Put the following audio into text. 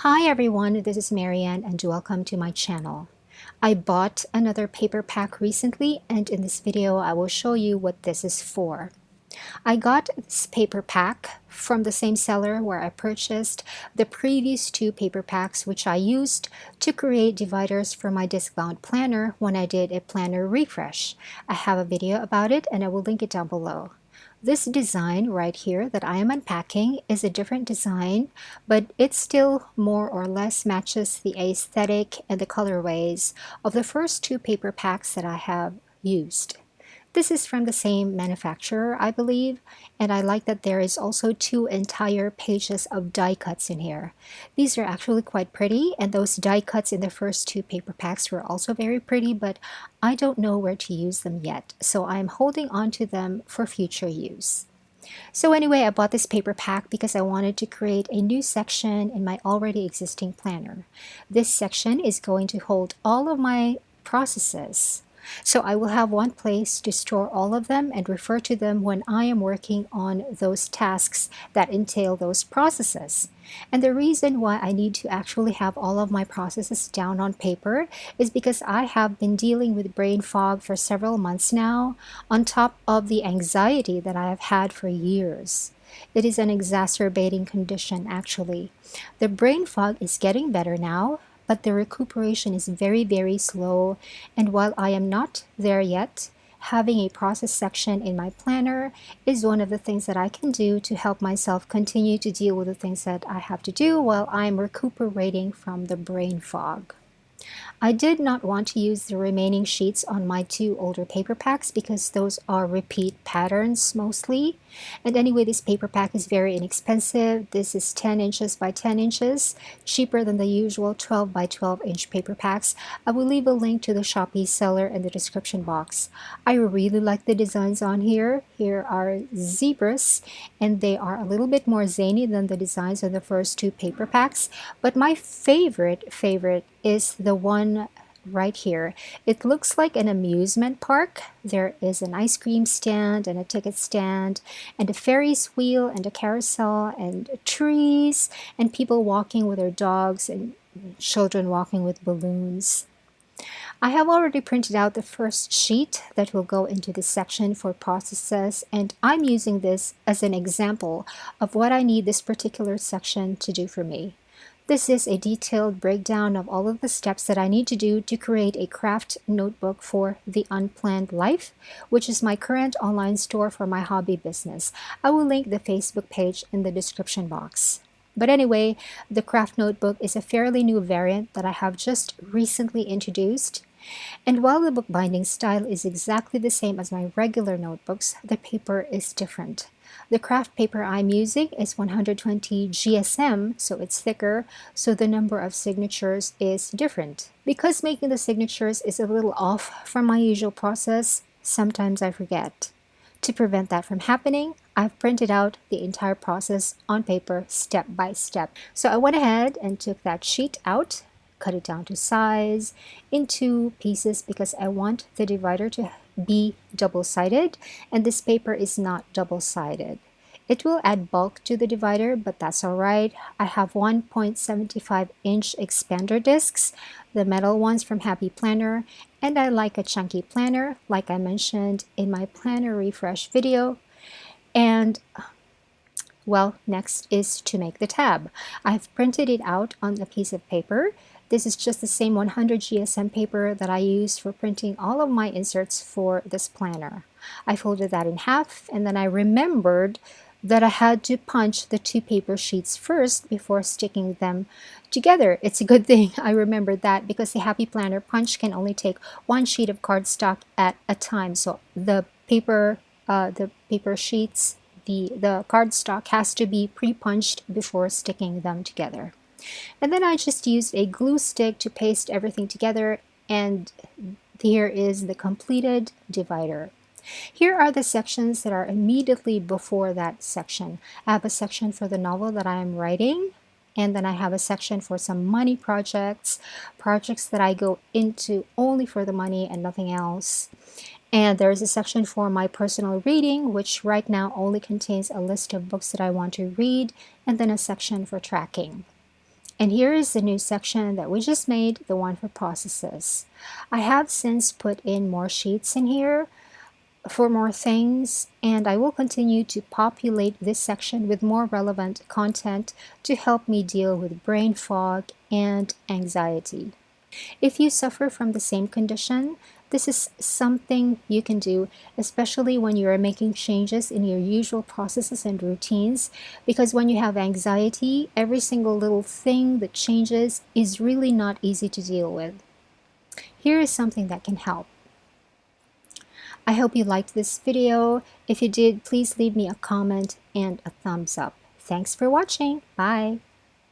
Hi everyone, this is Marianne and welcome to my channel. I bought another paper pack recently and in this video I will show you what this is for. I got this paper pack from the same seller where I purchased the previous two paper packs which I used to create dividers for my discbound planner when I did a planner refresh. I have a video about it and I will link it down below. This design right here that I am unpacking is a different design, but it still more or less matches the aesthetic and the colorways of the first two paper packs that I have used. This is from the same manufacturer, I believe, and I like that there is also two entire pages of die cuts in here. These are actually quite pretty, and those die cuts in the first two paper packs were also very pretty, but I don't know where to use them yet, so I'm holding on to them for future use. So anyway, I bought this paper pack because I wanted to create a new section in my already existing planner. This section is going to hold all of my processes. So I will have one place to store all of them and refer to them when I am working on those tasks that entail those processes. And the reason why I need to actually have all of my processes down on paper is because I have been dealing with brain fog for several months now, on top of the anxiety that I have had for years. It is an exacerbating condition, actually. The brain fog is getting better now, but the recuperation is very, very slow. And while I am not there yet, having a process section in my planner is one of the things that I can do to help myself continue to deal with the things that I have to do while I'm recuperating from the brain fog. I did not want to use the remaining sheets on my two older paper packs because those are repeat patterns mostly. And anyway, this paper pack is very inexpensive. This is 10 inches by 10 inches, cheaper than the usual 12 by 12 inch paper packs. I will leave a link to the Shopee seller in the description box. I really like the designs on here. Here are zebras, and they are a little bit more zany than the designs of the first two paper packs. But my favorite is the one right here. It looks like an amusement park. There is an ice cream stand and a ticket stand and a Ferris wheel and a carousel and trees and people walking with their dogs and children walking with balloons. I have already printed out the first sheet that will go into this section for processes, and I'm using this as an example of what I need this particular section to do for me. This is a detailed breakdown of all of the steps that I need to do to create a craft notebook for The Unplanned Life, which is my current online store for my hobby business. I will link the Facebook page in the description box. But anyway, the craft notebook is a fairly new variant that I have just recently introduced. And while the bookbinding style is exactly the same as my regular notebooks, the paper is different. The craft paper I'm using is 120 GSM, so it's thicker, so the number of signatures is different. Because making the signatures is a little off from my usual process, sometimes I forget. To prevent that from happening, I've printed out the entire process on paper step by step. So I went ahead and took that sheet out, cut it down to size into pieces because I want the divider to be double-sided, and this paper is not double-sided. It will add bulk to the divider, but that's alright. I have 1.75-inch expander discs, the metal ones from Happy Planner, and I like a chunky planner, like I mentioned in my planner refresh video. And well, next is to make the tab. I've printed it out on a piece of paper. This is just the same 100 GSM paper that I used for printing all of my inserts for this planner. I folded that in half, and then I remembered that I had to punch the two paper sheets first before sticking them together. It's a good thing I remembered that because the Happy Planner punch can only take one sheet of cardstock at a time. So the paper sheets, the cardstock has to be pre-punched before sticking them together. And then I just used a glue stick to paste everything together, and here is the completed divider. Here are the sections that are immediately before that section. I have a section for the novel that I am writing, and then I have a section for some money projects that I go into only for the money and nothing else. And there's a section for my personal reading, which right now only contains a list of books that I want to read, and then a section for tracking. And here is the new section that we just made, the one for processes. I have since put in more sheets in here for more things, and I will continue to populate this section with more relevant content to help me deal with brain fog and anxiety. If you suffer from the same condition, this is something you can do, especially when you are making changes in your usual processes and routines, because when you have anxiety, every single little thing that changes is really not easy to deal with. Here is something that can help. I hope you liked this video. If you did, please leave me a comment and a thumbs up. Thanks for watching. Bye.